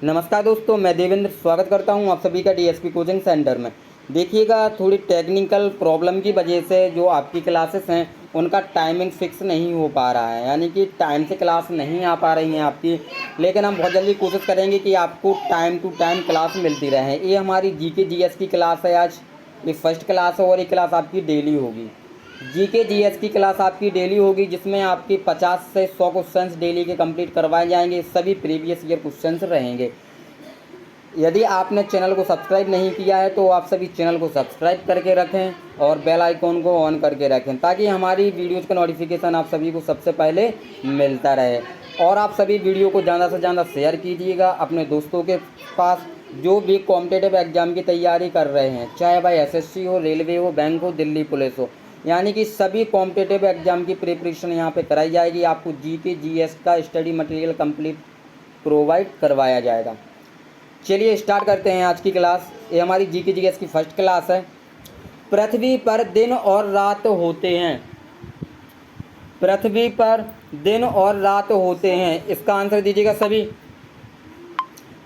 नमस्कार दोस्तों, मैं देवेंद्र स्वागत करता हूं आप सभी का डीएसपी कोचिंग सेंटर में। देखिएगा, थोड़ी टेक्निकल प्रॉब्लम की वजह से जो आपकी क्लासेस हैं उनका टाइमिंग फिक्स नहीं हो पा रहा है, यानी कि टाइम से क्लास नहीं आ पा रही हैं आपकी। लेकिन हम बहुत जल्दी कोशिश करेंगे कि आपको टाइम टू टाइम क्लास मिलती रहे। ये हमारी जीके जीएस की क्लास है आज, ये फर्स्ट क्लास है और ये क्लास आपकी डेली होगी। जीके जीएस की क्लास आपकी डेली होगी, जिसमें आपकी 50 से 100 क्वेश्चंस डेली के कंप्लीट करवाए जाएंगे। सभी प्रीवियस ईयर क्वेश्चंस रहेंगे। यदि आपने चैनल को सब्सक्राइब नहीं किया है तो आप सभी चैनल को सब्सक्राइब करके रखें और बेल आइकॉन को ऑन करके रखें, ताकि हमारी वीडियोज़ का नोटिफिकेशन आप सभी को सबसे पहले मिलता रहे। और आप सभी वीडियो को ज़्यादा से ज़्यादा शेयर कीजिएगा अपने दोस्तों के पास, जो भी कॉम्पिटिटिव एग्ज़ाम की तैयारी कर रहे हैं, चाहे भाई एसएससी हो, रेलवे हो, बैंक हो, दिल्ली पुलिस हो, यानी कि सभी कॉम्पिटिटिव एग्ज़ाम की प्रिपरेशन यहाँ पे कराई जाएगी। आपको जीके जीएस का स्टडी मटेरियल कंप्लीट प्रोवाइड करवाया जाएगा। चलिए स्टार्ट करते हैं आज की क्लास। ये हमारी जीके जीएस की फर्स्ट क्लास है। पृथ्वी पर दिन और रात होते हैं। पृथ्वी पर दिन और रात होते हैं, इसका आंसर दीजिएगा सभी।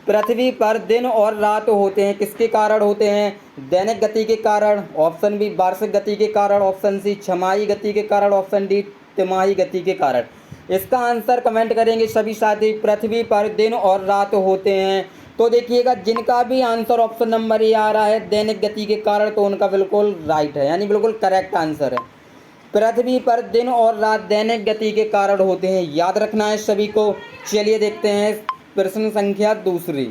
पृथ्वी पर दिन और रात होते हैं, किसके कारण होते हैं? दैनिक गति के कारण, ऑप्शन बी वार्षिक गति के कारण, ऑप्शन सी छमाही गति के कारण, ऑप्शन डी तिमाही गति के कारण। इसका आंसर कमेंट करेंगे सभी साथी। पृथ्वी पर दिन और रात होते हैं, तो देखिएगा जिनका भी आंसर ऑप्शन नंबर ए आ रहा है दैनिक गति के कारण, तो उनका बिल्कुल राइट है, यानी बिल्कुल करेक्ट आंसर है। पृथ्वी पर दिन और रात दैनिक गति के कारण होते हैं, याद रखना है सभी को। चलिए देखते हैं प्रश्न संख्या दूसरी।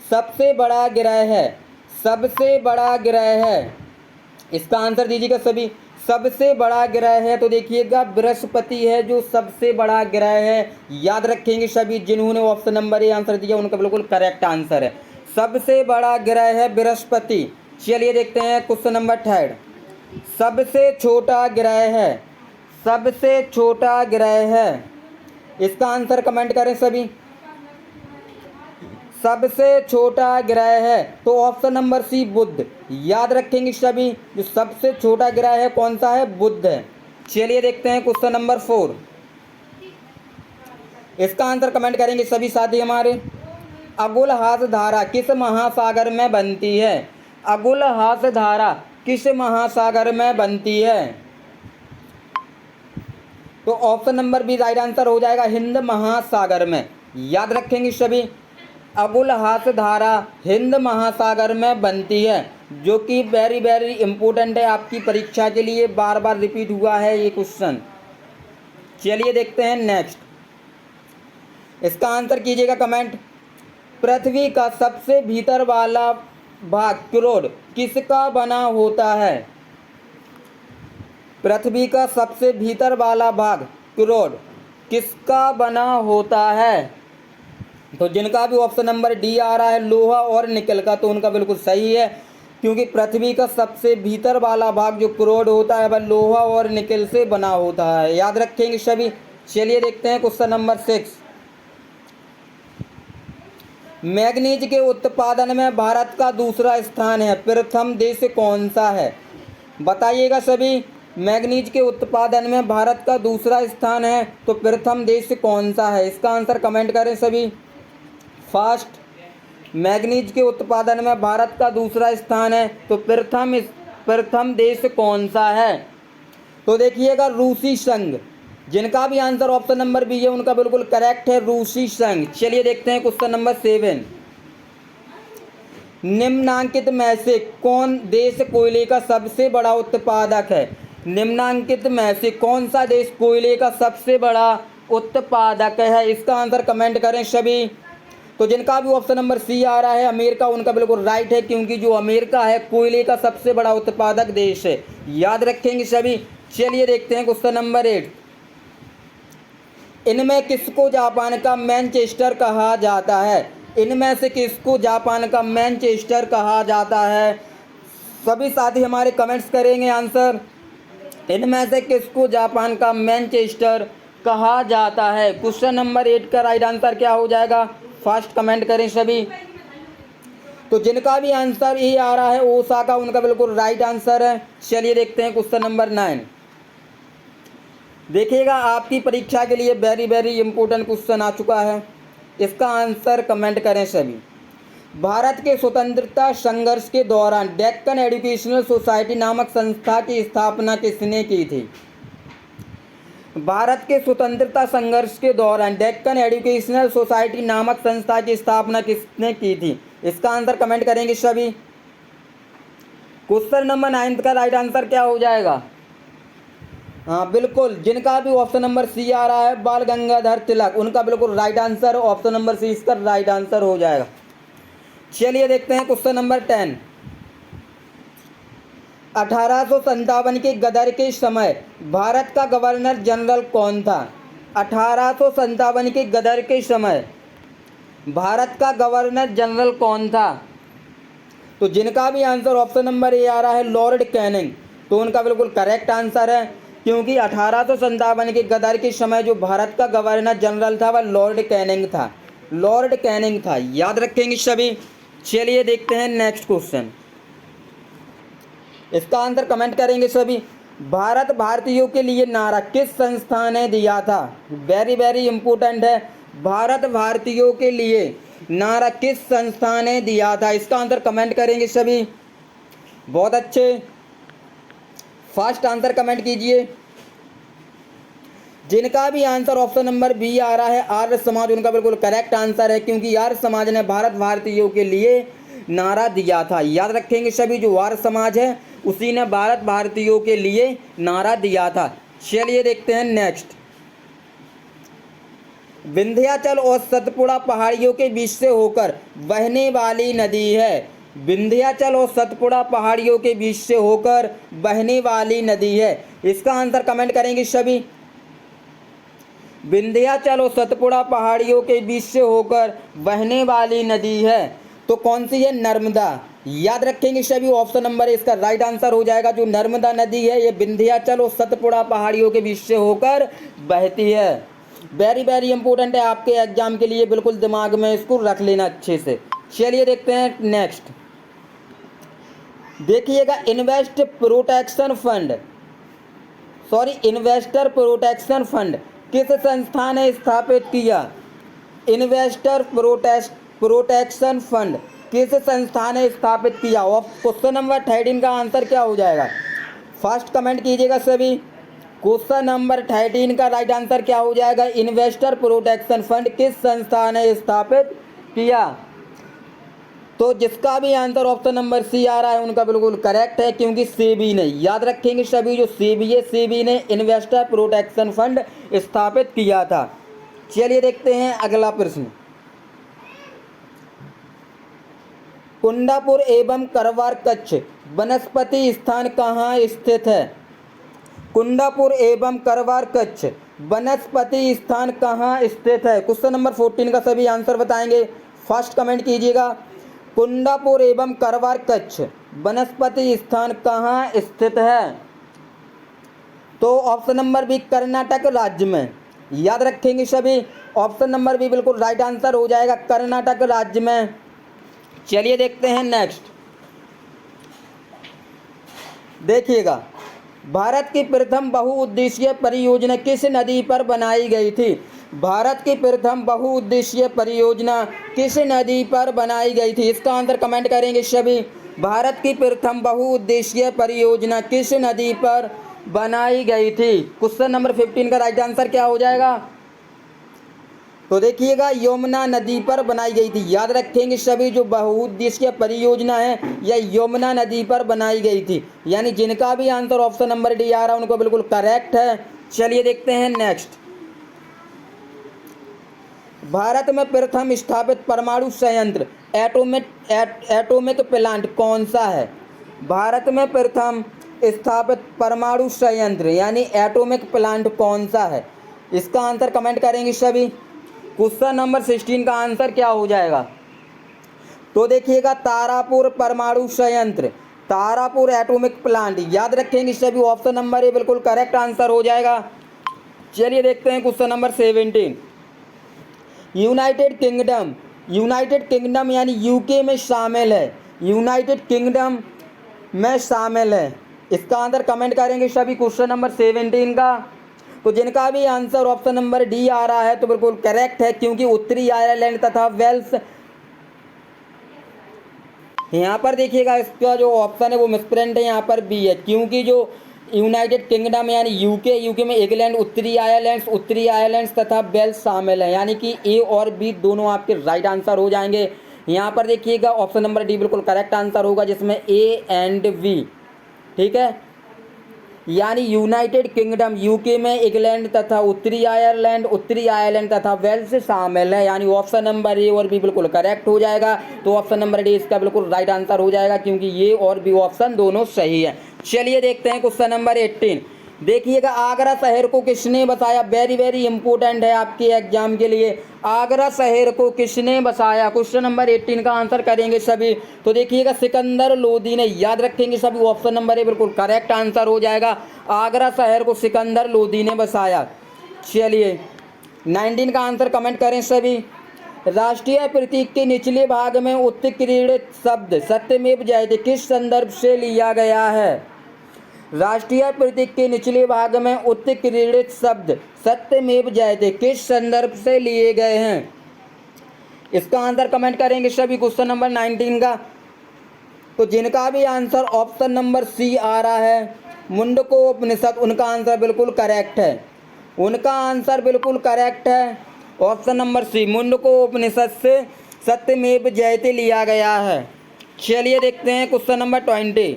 सबसे बड़ा ग्रह है, सबसे बड़ा ग्रह है, इसका आंसर दीजिएगा सभी। सबसे बड़ा ग्रह है तो देखिएगा बृहस्पति है जो सबसे बड़ा ग्रह है। याद रखेंगे सभी, जिन्होंने ऑप्शन नंबर ए आंसर दिया उनका बिल्कुल करेक्ट आंसर है। सबसे बड़ा ग्रह है बृहस्पति। चलिए देखते हैं क्वेश्चन नंबर थर्ड। सबसे छोटा ग्रह है, सबसे छोटा ग्रह है, इसका आंसर कमेंट करें सभी। सबसे छोटा ग्रह है तो ऑप्शन नंबर सी बुध। याद रखेंगे सभी, जो सबसे छोटा ग्रह है कौन सा है? बुध है। चलिए देखते हैं क्वेश्चन नंबर 4, इसका आंसर कमेंट करेंगे सभी साथी हमारे। अगुलहास धारा किस महासागर में बनती है? अगुलहास धारा किस महासागर में बनती है? तो option number B right answer हो जाएगा, हिंद महासागर में। याद रखेंगे सभी, अगुलहास धारा हिंद महासागर में बनती है, जो कि वेरी वेरी इंपॉर्टेंट है आपकी परीक्षा के लिए, बार बार रिपीट हुआ है ये क्वेश्चन। चलिए देखते हैं नेक्स्ट, इसका आंसर कीजिएगा कमेंट। पृथ्वी का सबसे भीतर वाला भाग करोड़ किसका बना होता है? पृथ्वी का सबसे भीतर वाला भाग करोड़ किसका बना होता है? तो जिनका भी ऑप्शन नंबर डी आ रहा है लोहा और निकल का, तो उनका बिल्कुल सही है, क्योंकि पृथ्वी का सबसे भीतर वाला भाग जो करोड़ होता है वह लोहा और निकल से बना होता है। याद रखेंगे सभी। चलिए देखते हैं क्वेश्चन नंबर 6। मैग्नीज के उत्पादन में भारत का दूसरा स्थान है, प्रथम देश कौन सा है? बताइएगा सभी। मैग्नीज के उत्पादन में भारत का दूसरा स्थान है, तो प्रथम देश कौन सा है? इसका आंसर कमेंट करें सभी फास्ट। मैग्नीज के उत्पादन में भारत का दूसरा स्थान है, तो प्रथम देश कौन सा है? तो देखिएगा रूसी संघ। जिनका भी आंसर ऑप्शन नंबर बी है उनका बिल्कुल करेक्ट है, रूसी संघ। चलिए देखते हैं क्वेश्चन नंबर 7। निम्नांकित में से कौन देश कोयले का सबसे बड़ा उत्पादक है? निम्नांकित में से कौन सा देश कोयले का सबसे बड़ा उत्पादक है? इसका आंसर कमेंट करें सभी। तो जिनका भी ऑप्शन नंबर सी आ रहा है अमेरिका, उनका बिल्कुल राइट है, क्योंकि जो अमेरिका है कोयले का सबसे बड़ा उत्पादक देश है। याद रखेंगे सभी। चलिए देखते हैं क्वेश्चन नंबर 8। इनमें किसको जापान का मैनचेस्टर कहा जाता है? इनमें से किसको जापान का मैनचेस्टर कहा जाता है? सभी साथी हमारे कमेंट्स करेंगे आंसर। इनमें से किसको जापान का मैनचेस्टर कहा जाता है? क्वेश्चन नंबर 8 का राइट आंसर क्या हो जाएगा? फास्ट कमेंट करें सभी। तो जिनका भी आंसर ए आ रहा है ओसाका, उनका बिल्कुल राइट आंसर है। चलिए देखते हैं क्वेश्चन नंबर 9। देखिएगा आपकी परीक्षा के लिए वेरी वेरी इंपॉर्टेंट क्वेश्चन आ चुका है। इसका आंसर कमेंट करें सभी। भारत के स्वतंत्रता संघर्ष के दौरान डेक्कन एजुकेशनल सोसाइटी नामक संस्था की स्थापना किसने की थी? भारत के स्वतंत्रता संघर्ष के दौरान डेक्कन एजुकेशनल सोसाइटी नामक संस्था की स्थापना किसने की थी? इसका आंसर कमेंट करेंगे सभी। क्वेश्चन नंबर 9 का राइट आंसर क्या हो जाएगा? हाँ बिल्कुल, जिनका भी ऑप्शन नंबर सी आ रहा है बाल गंगाधर तिलक, उनका बिल्कुल right answer option number C इसका राइट आंसर हो जाएगा। चलिए देखते हैं क्वेश्चन नंबर 10। 1857 के गदर के समय भारत का गवर्नर जनरल कौन था? 1857 के गदर के समय भारत का गवर्नर जनरल कौन था? तो जिनका भी आंसर ऑप्शन नंबर ए आ रहा है लॉर्ड कैनिंग, तो उनका बिल्कुल करेक्ट आंसर है, क्योंकि 1857 के गदर के समय जो भारत का गवर्नर जनरल था वह लॉर्ड कैनिंग था। लॉर्ड कैनिंग था, याद रखेंगे सभी। चलिए देखते हैं नेक्स्ट क्वेश्चन, इसका आंसर कमेंट करेंगे सभी। भारत भारतीयों के लिए नारा किस संस्था ने दिया था? वेरी वेरी इंपॉर्टेंट है। भारत भारतीयों के लिए नारा किस संस्था ने दिया था? इसका आंसर कमेंट करेंगे सभी। बहुत अच्छे, फास्ट आंसर कमेंट कीजिए। जिनका भी आंसर ऑप्शन नंबर बी आ रहा है आर्य समाज, उनका बिल्कुल करेक्ट आंसर है, क्योंकि आर्य समाज ने भारत भारतीयों के लिए नारा दिया था। याद रखेंगे सभी, जो आर्य समाज है उसी ने भारत भारतीयों के लिए नारा दिया था। चलिए देखते हैं नेक्स्ट। विंध्याचल और सतपुड़ा पहाड़ियों के बीच से होकर बहने वाली नदी है। विंध्याचल और सतपुड़ा पहाड़ियों के बीच से होकर बहने वाली नदी है। इसका आंसर कमेंट करेंगे सभी। विंध्याचल और सतपुड़ा पहाड़ियों के बीच से होकर बहने वाली नदी है, तो कौन सी है? नर्मदा। याद रखेंगे सभी, ऑप्शन नंबर इसका राइट आंसर हो जाएगा। जो नर्मदा नदी है ये विंध्याचल और सतपुड़ा पहाड़ियों के बीच से होकर बहती है। वेरी वेरी इंपॉर्टेंट है आपके एग्जाम के लिए, बिल्कुल दिमाग में इसको रख लेना अच्छे से। चलिए देखते हैं नेक्स्ट। देखिएगा, इन्वेस्टर प्रोटेक्शन फंड किस संस्था ने स्थापित किया? इन्वेस्टर प्रोटेक्शन फंड किस संस्था ने स्थापित किया? और क्वेश्चन नंबर 13 का आंसर क्या हो जाएगा? फर्स्ट कमेंट कीजिएगा सभी। क्वेश्चन नंबर 13 का राइट आंसर क्या हो जाएगा? इन्वेस्टर प्रोटेक्शन फंड किस संस्था ने स्थापित किया? तो जिसका भी आंसर ऑप्शन नंबर सी आ रहा है उनका बिल्कुल करेक्ट है, क्योंकि सेबी ने, याद रखेंगे सभी, जो सेबी है सेबी ने इन्वेस्टर प्रोटेक्शन फंड स्थापित किया था। चलिए देखते हैं अगला प्रश्न। कुंडापुर एवं करवार कच्छ वनस्पति स्थान कहाँ स्थित है? कुंडापुर एवं करवार कच्छ वनस्पति स्थान कहाँ स्थित है? क्वेश्चन नंबर 14 का सभी आंसर बताएंगे। फर्स्ट कमेंट कीजिएगा। कुंडापुर एवं करवार कच्छ वनस्पति स्थान कहाँ स्थित है? तो ऑप्शन नंबर बी कर्नाटक राज्य में। याद रखेंगे सभी, ऑप्शन नंबर बी बिल्कुल राइट आंसर हो जाएगा, कर्नाटक राज्य में। चलिए देखते हैं नेक्स्ट। देखिएगा, भारत की प्रथम बहुउद्देशीय परियोजना किस नदी पर बनाई गई थी? भारत की प्रथम बहुउद्देशीय परियोजना किस नदी पर बनाई गई थी? इसका आंसर कमेंट करेंगे सभी। भारत की प्रथम बहुउद्देशीय परियोजना किस नदी पर बनाई गई थी? क्वेश्चन नंबर 15 का राइट आंसर क्या हो जाएगा? तो देखिएगा, यमुना नदी पर बनाई गई थी। याद रखेंगे सभी, जो बहुउद्देशीय परियोजना है यह यमुना नदी पर बनाई गई थी। यानी जिनका भी आंसर ऑप्शन नंबर डी आ रहा है उनको बिल्कुल करेक्ट है। चलिए देखते हैं नेक्स्ट। भारत में प्रथम स्थापित परमाणु संयंत्र एटॉमिक प्लांट कौन सा है? भारत में प्रथम स्थापित परमाणु संयंत्र यानी एटॉमिक प्लांट कौन सा है? इसका आंसर कमेंट करेंगे सभी। क्वेश्चन नंबर 16 का आंसर क्या हो जाएगा? तो देखिएगा, तारापुर परमाणु संयंत्र, तारापुर एटॉमिक प्लांट। याद रखेंगे सभी, ऑप्शन नंबर ए बिल्कुल करेक्ट आंसर हो जाएगा। चलिए देखते हैं क्वेश्चन नंबर 17। यूनाइटेड किंगडम यानी यूके में शामिल है, यूनाइटेड किंगडम में शामिल है। इसका आंसर कमेंट करेंगे सभी क्वेश्चन नंबर 17 का। तो जिनका भी आंसर ऑप्शन नंबर डी आ रहा है तो बिल्कुल करेक्ट है, क्योंकि उत्तरी आयरलैंड तथा वेल्स, यहाँ पर देखिएगा इसका जो ऑप्शन है वो मिसप्रिंट है, यहाँ पर बी है, क्योंकि जो यूनाइटेड किंगडम यानी यूके में इंग्लैंड, उत्तरी आयरलैंड तथा वेल्स शामिल है, यानी कि ए और बी दोनों आपके राइट आंसर हो जाएंगे। यहाँ पर देखिएगा ऑप्शन नंबर डी बिल्कुल करेक्ट आंसर होगा, जिसमें ए एंड बी, ठीक है, यानी यूनाइटेड किंगडम यूके में इंग्लैंड तथा उत्तरी आयरलैंड तथा वेल्स शामिल है, यानी ऑप्शन नंबर ए और बी बिल्कुल करेक्ट हो जाएगा। तो ऑप्शन नंबर डी इसका बिल्कुल राइट आंसर हो जाएगा, क्योंकि ये और बी ऑप्शन दोनों सही है। चलिए देखते हैं क्वेश्चन नंबर 18। देखिएगा, आगरा शहर को किसने बसाया? वेरी इंपॉर्टेंट है आपके एग्जाम के लिए। आगरा शहर को किसने बसाया? क्वेश्चन नंबर 18 का आंसर करेंगे सभी। तो देखिएगा, सिकंदर लोदी ने, याद रखेंगे सभी, ऑप्शन नंबर ए बिल्कुल करेक्ट आंसर हो जाएगा। आगरा शहर को सिकंदर लोदी ने बसाया। चलिए 19 का आंसर कमेंट करें सभी। राष्ट्रीय प्रतीक के निचले भाग में उत्कीर्णित शब्द सत्यमेव जयते किस संदर्भ से लिया गया है? राष्ट्रीय प्रतीक के निचले भाग में उत्कीर्णित शब्द सत्यमेव जयते किस संदर्भ से लिए गए हैं? इसका आंसर कमेंट करेंगे सभी क्वेश्चन नंबर 19 का। तो जिनका भी आंसर ऑप्शन नंबर सी आ रहा है, मुंडको उपनिषद, उनका आंसर बिल्कुल करेक्ट है। उनका आंसर बिल्कुल करेक्ट है, ऑप्शन नंबर सी, मुंडको उपनिषद से सत्यमेव जयते लिया गया है। चलिए देखते हैं क्वेश्चन नंबर 20।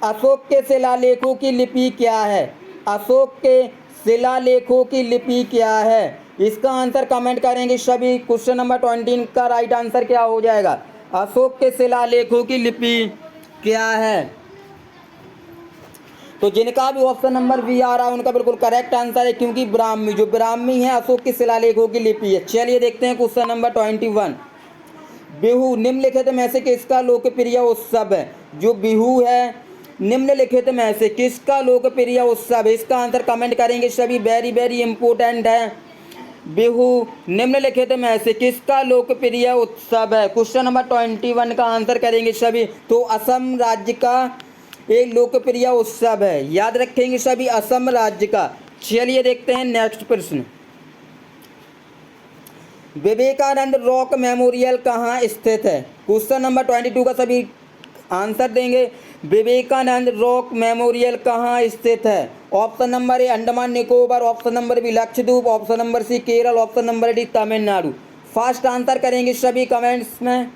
अशोक के शिलालेखों की लिपि क्या है? अशोक के शिलालेखों की लिपि क्या है? इसका आंसर कमेंट करेंगे सभी। क्वेश्चन नंबर 20 का राइट आंसर क्या हो जाएगा? अशोक के शिलालेखों की लिपि क्या है? तो जिनका भी ऑप्शन नंबर बी आ रहा है उनका बिल्कुल करेक्ट आंसर है, क्योंकि ब्राह्मी, जो ब्राह्मी है अशोक के शिलालेखों की लिपि है। चलिए देखते हैं क्वेश्चन नंबर 21। बिहू निम्नलिखित में से किसका लोकप्रिय उत्सव है? जो बिहू है निम्नलिखित में से किसका लोकप्रिय उत्सव है? इसका आंसर कमेंट करेंगे सभी। वेरी इंपॉर्टेंट है। बिहू निम्नलिखित में से किसका लोकप्रिय उत्सव है? क्वेश्चन नंबर 21 का आंसर करेंगे सभी। तो असम राज्य का एक लोकप्रिय उत्सव है, याद रखेंगे सभी, असम राज्य का। चलिए देखते हैं नेक्स्ट प्रश्न। विवेकानंद रॉक मेमोरियल कहाँ स्थित है? क्वेश्चन नंबर 22 का सभी आंसर देंगे। विवेकानंद रॉक मेमोरियल कहाँ स्थित है? Option number A Andaman Nicobar, option number B Lakshadweep, option number C Kerala, option number D Tamil Nadu. First answer करेंगे सभी कमेंट्स में।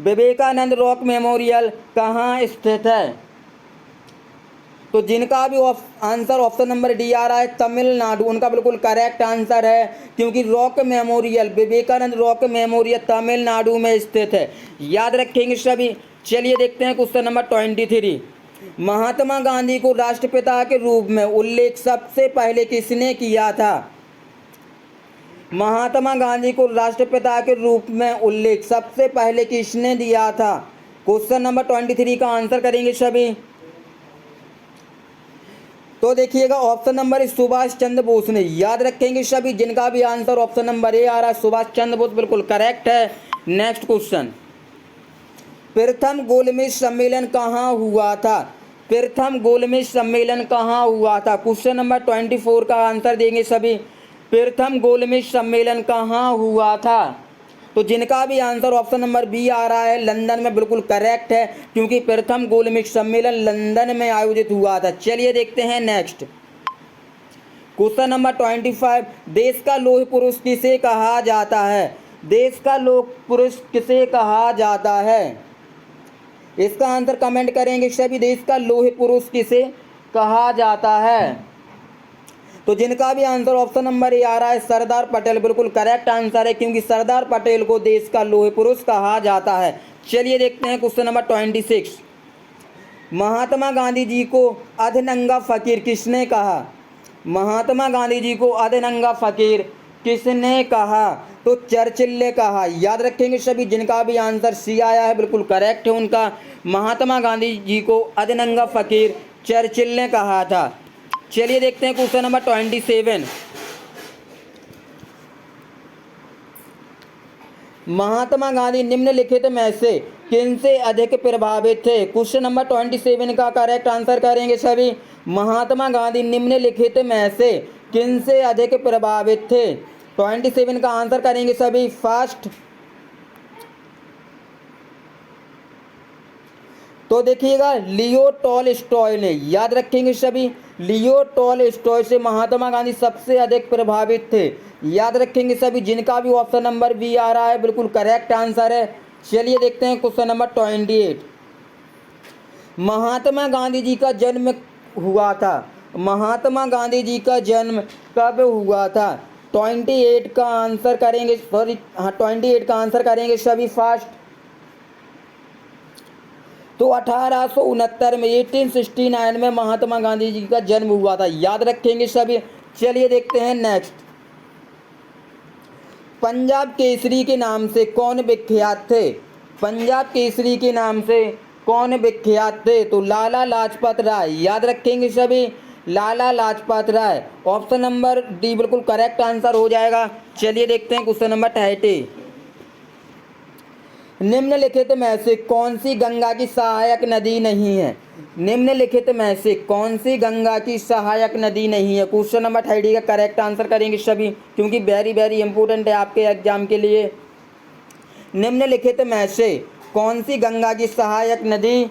विवेकानंद रॉक मेमोरियल कहाँ स्थित है? तो जिनका भी आंसर ऑप्शन नंबर डी आ रहा है तमिलनाडु, उनका बिल्कुल करेक्ट आंसर है, क्योंकि rock memorial, Vivekananda rock memorial Tamil Nadu में स्थित है, याद रखेंगे सभी। चलिए देखते हैं क्वेश्चन नंबर 23। महात्मा गांधी को राष्ट्रपिता के रूप में उल्लेख सबसे पहले किसने किया था? महात्मा गांधी को राष्ट्रपिता के रूप में उल्लेख सबसे पहले किसने दिया था? क्वेश्चन नंबर 23 का आंसर करेंगे सभी। तो देखिएगा ऑप्शन नंबर सुभाष चंद्र बोस ने, याद रखेंगे सभी। जिनका भी आंसर ऑप्शन नंबर ए आ रहा है सुभाष चंद्र बोस, बिल्कुल करेक्ट है। Next question. प्रथम गोलमेज सम्मेलन कहाँ हुआ था? प्रथम गोलमेज सम्मेलन कहाँ हुआ था? क्वेश्चन नंबर 24 का आंसर देंगे सभी। प्रथम गोलमेज सम्मेलन कहाँ हुआ था? तो जिनका भी आंसर ऑप्शन नंबर बी आ रहा है लंदन में, बिल्कुल करेक्ट है, क्योंकि प्रथम गोलमेज सम्मेलन लंदन में आयोजित हुआ था। चलिए देखते हैं नेक्स्ट क्वेश्चन नंबर 25। देश का लौह पुरुष किसे कहा जाता है? देश का लौह पुरुष किसे कहा जाता है? इसका आंसर कमेंट करेंगे सभी। देश का लौह पुरुष किसे कहा जाता है? तो जिनका भी आंसर ऑप्शन नंबर ए आ रहा है सरदार पटेल, बिल्कुल करेक्ट आंसर है, क्योंकि सरदार पटेल को देश का लौह पुरुष कहा जाता है। चलिए देखते हैं क्वेश्चन नंबर 26। महात्मा गांधी जी को अधनंगा फकीर किसने कहा? महात्मा गांधी जी को अधनंगा फकीर किसने कहा? तो चर्चिल ने कहा, याद रखेंगे सभी। जिनका भी आंसर सी आया है बिल्कुल करेक्ट है उनका। महात्मा गांधी जी को अधनंगा फकीर चर्चिल ने कहा था। चलिए देखते हैं क्वेश्चन नंबर 27। महात्मा गांधी निम्नलिखित में से किन से अधिक प्रभावित थे। क्वेश्चन नंबर 27 का करेक्ट आंसर करेंगे सभी। महात्मा गांधी निम्नलिखित में से किन से अधिक प्रभावित थे। 27 का आंसर करेंगे सभी। फर्स्ट तो देखिएगा लियो टॉलस्टॉय ने, याद रखेंगे सभी। लियो टॉलस्टॉय से महात्मा गांधी सबसे अधिक प्रभावित थे, याद रखेंगे सभी। जिनका भी ऑप्शन नंबर बी आ रहा है बिल्कुल करेक्ट आंसर है। चलिए देखते हैं क्वेश्चन नंबर 28। महात्मा गांधी जी का जन्म हुआ था, महात्मा गांधी जी का जन्म कब हुआ था। 28 का आंसर करेंगे, सॉरी हाँ 28 का आंसर करेंगे सभी फास्ट। तो 1869 में 1869 में महात्मा गांधी जी का जन्म हुआ था, याद रखेंगे सभी। चलिए देखते हैं नेक्स्ट। पंजाब केसरी के नाम से कौन विख्यात थे। पंजाब केसरी के नाम से कौन विख्यात थे। तो लाला लाजपत राय, याद रखेंगे सभी। Lala Lajpat Rai, option number D बिल्कुल करेक्ट आंसर हो जाएगा। चलिए देखते हैं क्वेश्चन नंबर 30। निम्नलिखित में से कौन सी गंगा की सहायक नदी नहीं है। निम्नलिखित में से कौन सी गंगा की सहायक नदी नहीं है। क्वेश्चन नंबर 30 का करेक्ट आंसर करेंगे सभी, क्योंकि वेरी वेरी इंपॉर्टेंट है आपके एग्जाम के लिए। निम्नलिखित में से कौन सी गंगा की सहायक नदी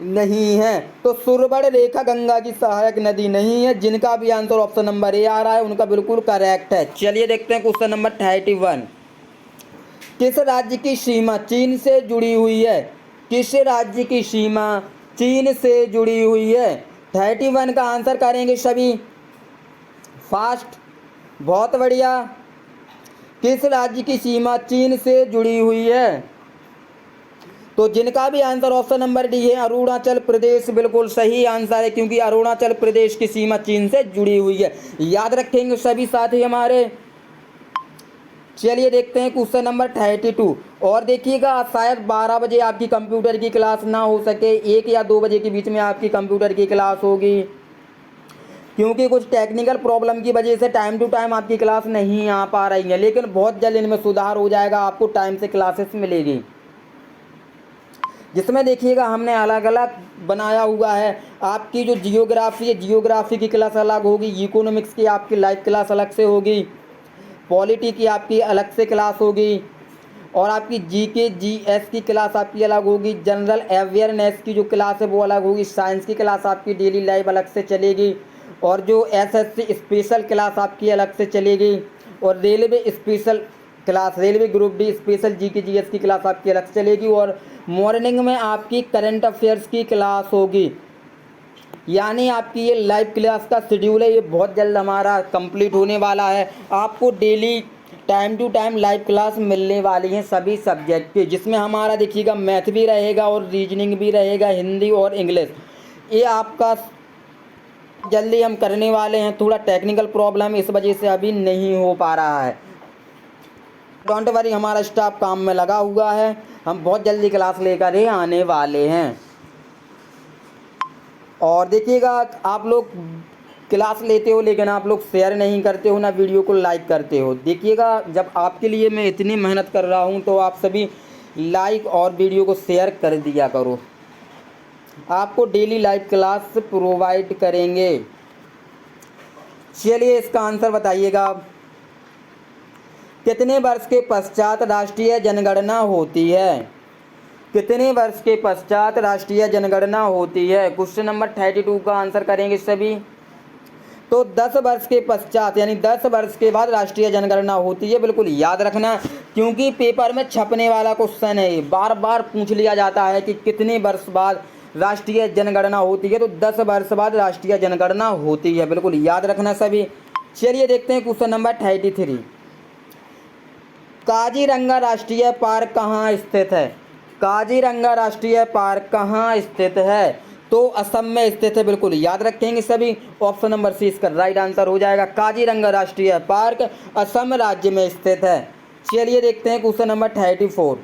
नहीं है। तो सुरबड़ रेखा गंगा की सहायक नदी नहीं है। जिनका भी आंसर ऑप्शन नंबर ए आ रहा है उनका बिल्कुल करेक्ट है। चलिए देखते हैं क्वेश्चन नंबर 31। किस राज्य की सीमा चीन से जुड़ी हुई है। किस राज्य की सीमा चीन से जुड़ी हुई है। 31 का आंसर करेंगे सभी फास्ट, बहुत बढ़िया। किस राज्य की सीमा चीन से जुड़ी हुई है। तो जिनका भी आंसर ऑप्शन नंबर डी है अरुणाचल प्रदेश, बिल्कुल सही आंसर है, क्योंकि अरुणाचल प्रदेश की सीमा चीन से जुड़ी हुई है, याद रखेंगे सभी साथी हमारे। चलिए देखते हैं क्वेश्चन नंबर 32। और देखिएगा शायद 12 बजे आपकी कंप्यूटर की क्लास ना हो सके, 1 या 2 बजे के बीच में आपकी कंप्यूटर की क्लास होगी, क्योंकि कुछ टेक्निकल प्रॉब्लम की वजह से टाइम टू टाइम आपकी क्लास नहीं आ पा रही है। लेकिन बहुत जल्द इनमें सुधार हो जाएगा, आपको टाइम से क्लासेस मिलेगी, जिसमें देखिएगा हमने अलग अलग बनाया हुआ है। आपकी जो जियोग्राफी है, जियोग्राफी की क्लास अलग होगी, इकोनॉमिक्स की आपकी लाइव क्लास अलग से होगी, पॉलिटी की आपकी अलग से क्लास होगी, और आपकी जीके जीएस की क्लास आपकी अलग होगी, जनरल अवेयरनेस की जो क्लास है वो अलग होगी, साइंस की क्लास आपकी डेली लाइव अलग से चलेगी, और जो एसएससी स्पेशल क्लास आपकी अलग से चलेगी, और railway special class, railway group D special GK GS की क्लास आपकी अलग से चलेगी, और मॉर्निंग में आपकी करंट अफेयर्स की क्लास होगी। यानी आपकी ये लाइव क्लास का शेड्यूल है, ये बहुत जल्द हमारा कंप्लीट होने वाला है। आपको daily time to time live class मिलने वाली हैं सभी सब्जेक्ट की, जिसमें हमारा देखिएगा मैथ भी रहेगा और रीजनिंग भी रहेगा, हिंदी और इंग्लिश। ये आपका जल्दी हम करने वाले हैं। थोड़ा टेक्निकल प्रॉब्लम इस वजह से अभी नहीं हो पा रहा है। डोंट वरी, हमारा स्टाफ काम में लगा हुआ है, हम बहुत जल्दी क्लास लेकर ही आने वाले हैं। और देखिएगा आप लोग क्लास लेते हो लेकिन आप लोग शेयर नहीं करते हो ना, वीडियो को लाइक करते हो। देखिएगा जब आपके लिए मैं इतनी मेहनत कर रहा हूँ तो आप सभी लाइक और वीडियो को शेयर कर दिया करो। आपको डेली लाइव क्लास प्रोवाइड करेंगे। चलिए इसका आंसर बताइएगा। कितने वर्ष के पश्चात राष्ट्रीय जनगणना होती है। कितने वर्ष के पश्चात राष्ट्रीय जनगणना होती है। क्वेश्चन नंबर 32 का आंसर करेंगे सभी। तो 10 वर्ष के पश्चात, यानी 10 वर्ष के बाद राष्ट्रीय जनगणना होती है, बिल्कुल याद रखना, क्योंकि पेपर में छपने वाला क्वेश्चन है। बार बार पूछ लिया जाता है कि कितने वर्ष बाद राष्ट्रीय जनगणना होती है, तो 10 वर्ष बाद राष्ट्रीय जनगणना होती है, बिल्कुल याद रखना सभी। चलिए देखते हैं क्वेश्चन नंबर 33। काजीरंगा राष्ट्रीय पार्क कहाँ स्थित है। काजीरंगा राष्ट्रीय पार्क कहाँ स्थित है। तो असम में स्थित है, बिल्कुल याद रखेंगे सभी। ऑप्शन नंबर सी इसका राइट आंसर हो जाएगा। काजीरंगा राष्ट्रीय पार्क असम राज्य में स्थित है। चलिए देखते हैं क्वेश्चन नंबर 34।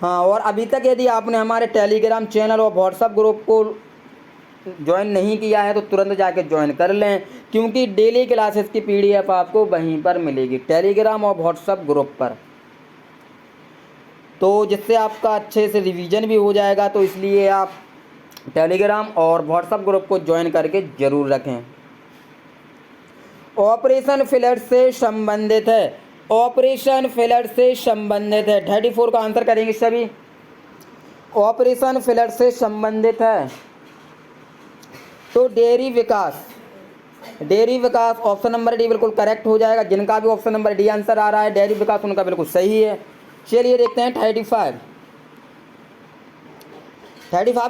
हाँ, और अभी तक यदि आपने हमारे टेलीग्राम चैनल और व्हाट्सएप ग्रुप को ज्वाइन नहीं किया है तो तुरंत जाके ज्वाइन कर लें, क्योंकि डेली क्लासेस की पीडीएफ आपको वहीं पर मिलेगी, टेलीग्राम और व्हाट्सएप ग्रुप पर। तो जिससे आपका अच्छे से रिवीजन भी हो जाएगा। तो इसलिए आप टेलीग्राम और व्हाट्सएप ग्रुप को ज्वाइन करके ज़रूर रखें। ऑपरेशन फ्लड से संबंधित है, ऑपरेशन फ्लड से संबंधित है। 34 का आंसर करेंगे सभी। ऑपरेशन फ्लड से संबंधित है तो डेयरी विकास, डेयरी विकास ऑप्शन नंबर डी बिल्कुल करेक्ट हो जाएगा। जिनका भी ऑप्शन नंबर डी आंसर आ रहा है डेयरी विकास, उनका बिल्कुल सही है। चलिए देखते हैं 35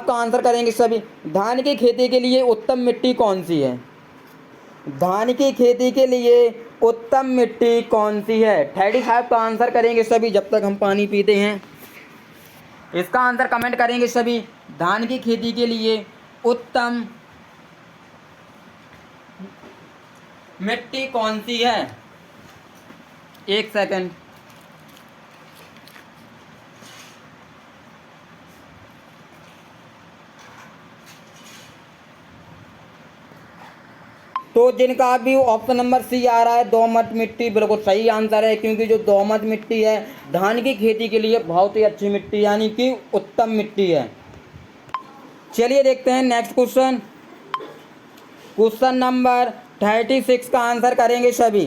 का आंसर करेंगे सभी। धान की खेती के लिए उत्तम मिट्टी कौन सी है? धान की खेती के लिए उत्तम मिट्टी कौन सी है? 35 का आंसर करेंगे सभी। जब तक हम पानी पीते हैं इसका आंसर कमेंट करेंगे सभी। धान की खेती के लिए उत्तम मिट्टी कौन सी है? 1 सेकंड। तो जिनका भी ऑप्शन नंबर सी आ रहा है दोमट मिट्टी, बिल्कुल सही आंसर है, क्योंकि जो दोमट मिट्टी है धान की खेती के लिए बहुत ही अच्छी मिट्टी यानी कि उत्तम मिट्टी है। चलिए देखते हैं नेक्स्ट क्वेश्चन। क्वेश्चन नंबर 36 का आंसर करेंगे सभी।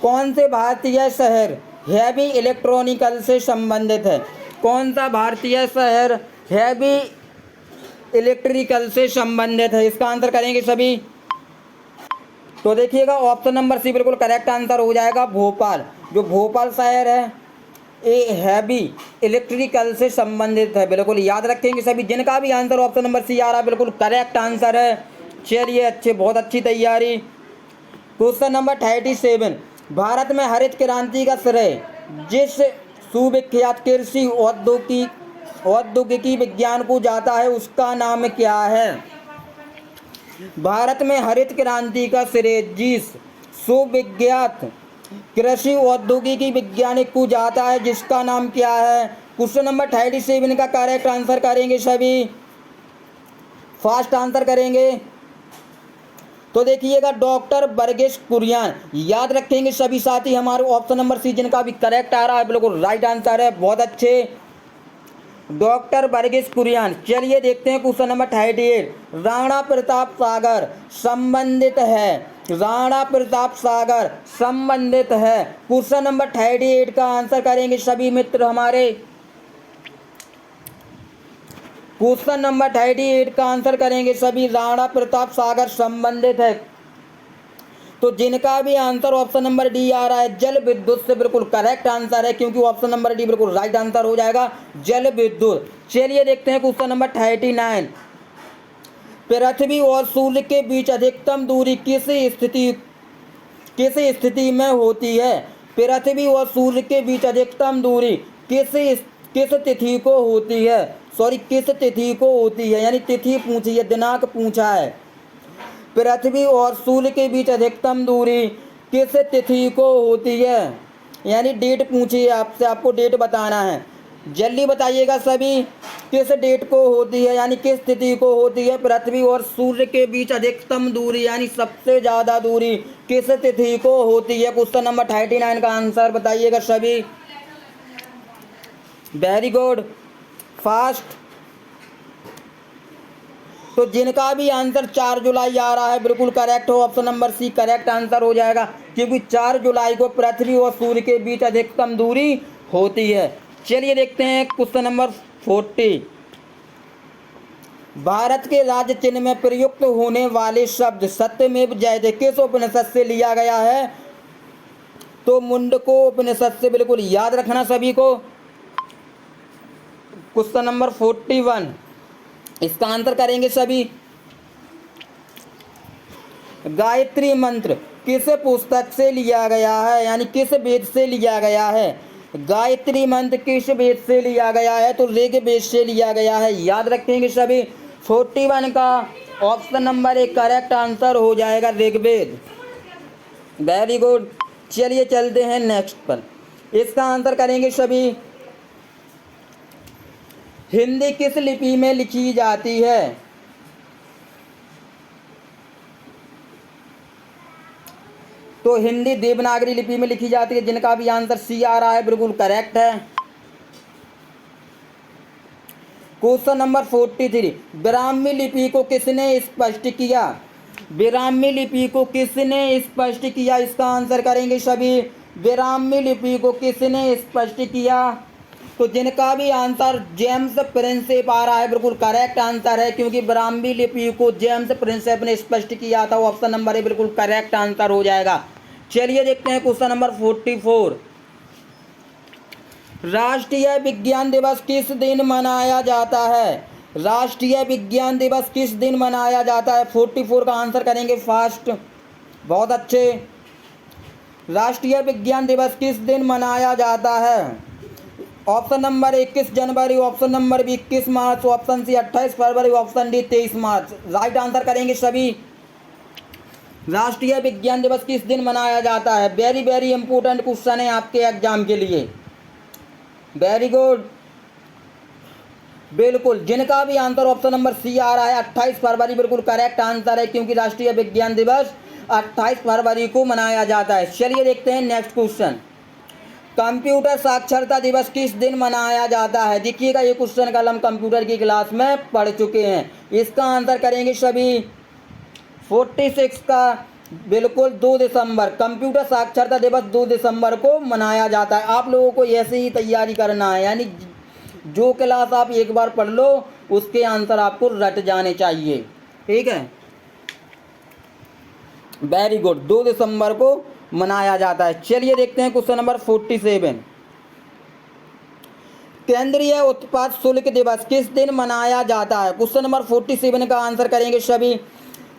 कौन से भारतीय शहर हैवी इलेक्ट्रॉनिकल से संबंधित है? कौन सा भारतीय शहर हैवी इलेक्ट्रिकल से संबंधित है? इसका आंसर करेंगे सभी। तो देखिएगा ऑप्शन नंबर सी बिल्कुल करेक्ट आंसर हो जाएगा, भोपाल। जो भोपाल शहर है ये हैवी इलेक्ट्रिकल से संबंधित है, बिल्कुल याद रखेंगे सभी। जिनका भी आंसर ऑप्शन नंबर सी आ रहा है बिल्कुल करेक्ट आंसर है। चलिए अच्छे, बहुत अच्छी तैयारी। Question number 37। भारत में हरित क्रांति का श्रेय जिस सुविख्यात कृषि औद्योगिकी विज्ञान को जाता है उसका नाम क्या है? भारत में हरित क्रांति का श्रेय जिस सुविख्यात कृषि औद्योगिकी वैज्ञानिक को जाता है जिसका नाम क्या है? क्वेश्चन नंबर 37 का करेक्ट आंसर करेंगे सभी। फास्ट आंसर करेंगे। तो देखिएगा डॉक्टर वर्गीस कुरियन, याद रखेंगे सभी साथी। हमारे ऑप्शन नंबर सी जिनका भी करेक्ट आ रहा है बिल्कुल राइट आंसर है, बहुत अच्छे, डॉक्टर वर्गीस कुरियन। चलिए देखते हैं क्वेश्चन नंबर 38। राणा प्रताप सागर संबंधित है, राणा प्रताप सागर संबंधित है। क्वेश्चन नंबर 38 का आंसर करेंगे सभी मित्र हमारे। क्वेश्चन नंबर 38 का आंसर करेंगे सभी। राणा प्रताप सागर संबंधित है तो जिनका भी आंसर ऑप्शन नंबर डी आ रहा है जल विद्युत से बिल्कुल करेक्ट आंसर है, क्योंकि ऑप्शन नंबर डी बिल्कुल राइट आंसर हो जाएगा, जल विद्युत। चलिए देखते हैं क्वेश्चन नंबर 39। पृथ्वी और सूर्य के बीच अधिकतम दूरी किस स्थिति में होती है? पृथ्वी और सूर्य के बीच अधिकतम दूरी किस तिथि को होती है? सॉरी, किस तिथि को होती है, यानी तिथि पूछी है, दिनांक पूछा है। पृथ्वी और सूर्य के बीच अधिकतम दूरी किस तिथि को होती है, यानी डेट पूछी है आपसे, आपको डेट बताना है। जल्दी बताइएगा सभी, किस डेट को होती है, यानी किस तिथि को होती है पृथ्वी और सूर्य के बीच अधिकतम दूरी, यानी सबसे ज़्यादा दूरी किस तिथि को होती है? क्वेश्चन नंबर 39 का आंसर बताइएगा सभी। Very good, fast. तो जिनका भी आंसर 4 जुलाई आ रहा है बिल्कुल करेक्ट हो, option number C correct answer हो जाएगा, क्योंकि 4 जुलाई को पृथ्वी और सूर्य के बीच अधिकतम दूरी होती है। चलिए देखते हैं क्वेश्चन नंबर 40। भारत के राज्य चिन्ह में प्रयुक्त होने वाले शब्द सत्यमेव जयते किस उपनिषद से लिया गया है? तो मुंडको उपनिषद से, बिल्कुल याद रखना सभी को। क्वेश्चन नंबर 41, इसका आंसर करेंगे सभी। गायत्री मंत्र किस पुस्तक से लिया गया है, यानी किस वेद से लिया गया है? गायत्री मंत्र किस वेद से लिया गया है? तो ऋग्वेद से लिया गया है, याद रखेंगे सभी। 41 का ऑप्शन नंबर एक करेक्ट आंसर हो जाएगा, ऋग्वेद। Very good. चलिए चलते हैं नेक्स्ट पर। इसका आंसर करेंगे सभी। हिंदी किस लिपि में लिखी जाती है? तो हिंदी देवनागरी लिपि में लिखी जाती है। जिनका भी आंसर सी आ रहा है बिल्कुल करेक्ट है। क्वेश्चन नंबर 43, ब्राह्मी लिपि को किसने स्पष्ट किया? ब्राह्मी लिपि को किसने स्पष्ट किया? इसका आंसर करेंगे सभी। ब्राह्मी लिपि को किसने स्पष्ट किया? तो जिनका भी आंसर जेम्स प्रिंसेप आ रहा है बिल्कुल करेक्ट आंसर है, क्योंकि ब्राह्मी लिपि को जेम्स प्रिंसेप ने स्पष्ट किया था। वो ऑप्शन नंबर ए बिल्कुल करेक्ट आंसर हो जाएगा। चलिए देखते हैं क्वेश्चन नंबर 44, राष्ट्रीय विज्ञान दिवस किस दिन मनाया जाता है? राष्ट्रीय विज्ञान दिवस किस दिन मनाया जाता है? 44 का आंसर करेंगे फास्ट, बहुत अच्छे। राष्ट्रीय विज्ञान दिवस किस दिन मनाया जाता है? ऑप्शन नंबर 21 जनवरी, ऑप्शन नंबर बी 21 मार्च, ऑप्शन सी 28 फरवरी, ऑप्शन डी 23 मार्च। राइट आंसर करेंगे सभी। राष्ट्रीय विज्ञान दिवस किस दिन मनाया जाता है? वेरी वेरी इंपॉर्टेंट क्वेश्चन है आपके एग्जाम के लिए। वेरी गुड, बिल्कुल जिनका भी आंसर ऑप्शन नंबर सी आ रहा है 28 फरवरी बिल्कुल करेक्ट आंसर है, क्योंकि राष्ट्रीय विज्ञान दिवस 28 फरवरी को मनाया जाता है। चलिए देखते हैं नेक्स्ट क्वेश्चन, कंप्यूटर साक्षरता दिवस किस दिन मनाया जाता है? देखिएगा ये क्वेश्चन कल हम कंप्यूटर की क्लास में पढ़ चुके हैं। इसका आंसर करेंगे सभी 46 का बिल्कुल 2 दिसंबर। कंप्यूटर साक्षरता दिवस 2 दिसंबर को मनाया जाता है। आप लोगों को ऐसे ही तैयारी करना है, यानी जो क्लास आप एक बार पढ़ लो उसके आंसर आपको रट जाने चाहिए, ठीक है। वेरी गुड, 2 दिसंबर को मनाया जाता है। चलिए देखते हैं क्वेश्चन नंबर 47, केंद्रीय उत्पाद शुल्क दिवस किस दिन मनाया जाता है? क्वेश्चन नंबर 47 का आंसर करेंगे सभी।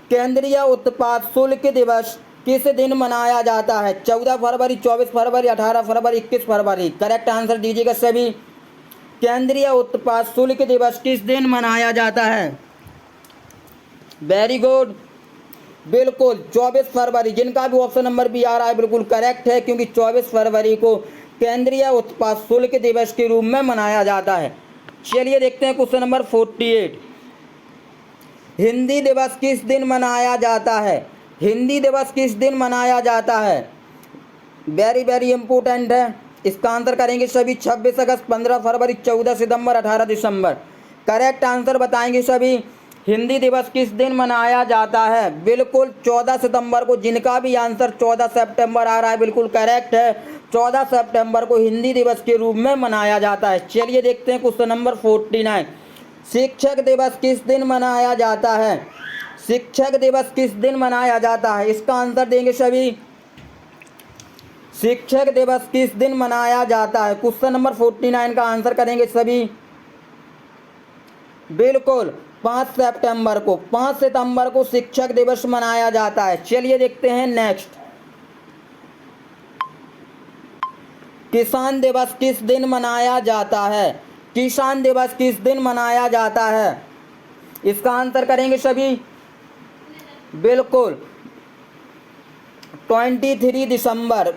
केंद्रीय उत्पाद शुल्क दिवस किस दिन मनाया जाता है? 14 फरवरी, 24 फरवरी, 18 फरवरी, 21 फरवरी। करेक्ट आंसर दीजिएगा सभी। केंद्रीय उत्पाद शुल्क दिवस किस दिन मनाया जाता है? वेरी गुड, बिल्कुल 24 फरवरी। जिनका भी ऑप्शन नंबर बी आ रहा है बिल्कुल करेक्ट है, क्योंकि 24 फरवरी को केंद्रीय उत्पाद शुल्क दिवस के रूप में मनाया जाता है। चलिए देखते हैं क्वेश्चन नंबर 48, हिंदी दिवस किस दिन मनाया जाता है? हिंदी दिवस किस दिन मनाया जाता है? वेरी वेरी इंपॉर्टेंट है। इसका आंसर करेंगे सभी 26 अगस्त, 15 फरवरी, 14 सितंबर, 18 दिसंबर। करेक्ट आंसर बताएंगे सभी। हिंदी दिवस किस दिन मनाया जाता है? बिल्कुल 14 सितंबर को। जिनका भी आंसर 14 सितंबर आ रहा है बिल्कुल करेक्ट है। 14 सितंबर को हिंदी दिवस के रूप में मनाया जाता है। चलिए देखते हैं क्वेश्चन नंबर 49, शिक्षक दिवस किस दिन मनाया जाता है? शिक्षक दिवस किस दिन मनाया जाता है? इसका आंसर देंगे सभी। शिक्षक दिवस किस दिन मनाया जाता है? क्वेश्चन नंबर 49 का आंसर करेंगे सभी। बिल्कुल 5 सितंबर को। 5 सितंबर को शिक्षक दिवस मनाया जाता है। चलिए देखते हैं नेक्स्ट, किसान दिवस किस दिन मनाया जाता है? किसान दिवस किस दिन मनाया जाता है? इसका आंसर करेंगे सभी। बिल्कुल 23 दिसंबर।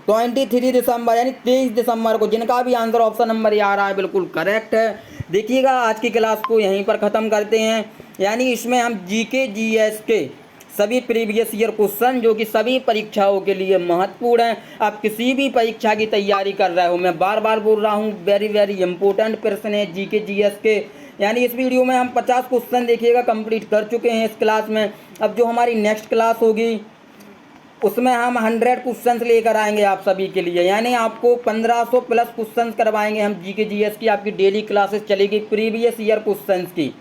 23 दिसंबर यानी 23 दिसंबर को। जिनका भी आंसर ऑप्शन नंबर ये आ रहा है बिल्कुल करेक्ट है। देखिएगा आज की क्लास को यहीं पर ख़त्म करते हैं, यानी इसमें हम जीके जीएस के सभी प्रीवियस ईयर क्वेश्चन जो कि सभी परीक्षाओं के लिए महत्वपूर्ण हैं। आप किसी भी परीक्षा की तैयारी कर रहे हो, मैं बार बार बोल रहा हूँ, वेरी वेरी इंपॉर्टेंट प्रश्न है जीके जीएस के। यानी इस वीडियो में हम 50 क्वेश्चन देखिएगा कंप्लीट कर चुके हैं इस क्लास में। अब जो हमारी नेक्स्ट क्लास होगी उसमें हम 100 क्वेश्चंस लेकर आएंगे आप सभी के लिए, यानी आपको 1500 प्लस क्वेश्चंस करवाएंगे हम जीके जीएस की। आपकी डेली क्लासेस चलेगी प्रीवियस ईयर क्वेश्चंस की,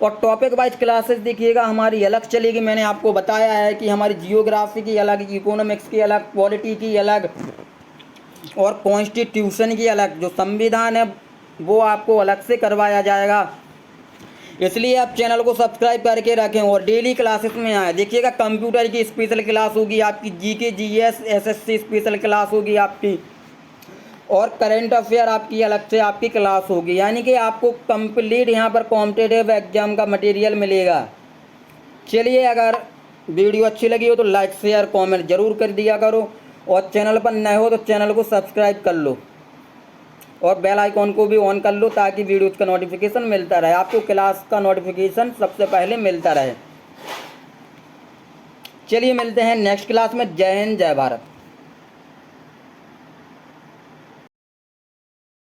और टॉपिक वाइज क्लासेस देखिएगा हमारी अलग चलेगी। मैंने आपको बताया है कि हमारी जियोग्राफी की अलग, इकोनॉमिक्स की अलग, पॉलिटी की अलग और कॉन्स्टिट्यूशन की अलग। जो संविधान है वो आपको अलग से करवाया जाएगा, इसलिए आप चैनल को सब्सक्राइब करके रखें और डेली क्लासेस में आए। देखिएगा कंप्यूटर की स्पेशल क्लास होगी आपकी, GK GS SSC special class होगी आपकी, और करंट अफेयर आपकी अलग से आपकी क्लास होगी। यानी कि आपको कंप्लीट यहाँ पर कॉम्पिटिटिव एग्जाम का मटेरियल मिलेगा। चलिए, अगर वीडियो अच्छी लगी हो तो लाइक शेयर कमेंट ज़रूर कर दिया करो, और चैनल पर नए हो तो चैनल को सब्सक्राइब कर लो और बेल आइकॉन को भी ऑन कर लो, ताकि वीडियोज़ का नोटिफिकेशन मिलता रहे, आपको क्लास का नोटिफिकेशन सबसे पहले मिलता रहे। चलिए मिलते हैं नेक्स्ट क्लास में। जय हिंद, जय भारत।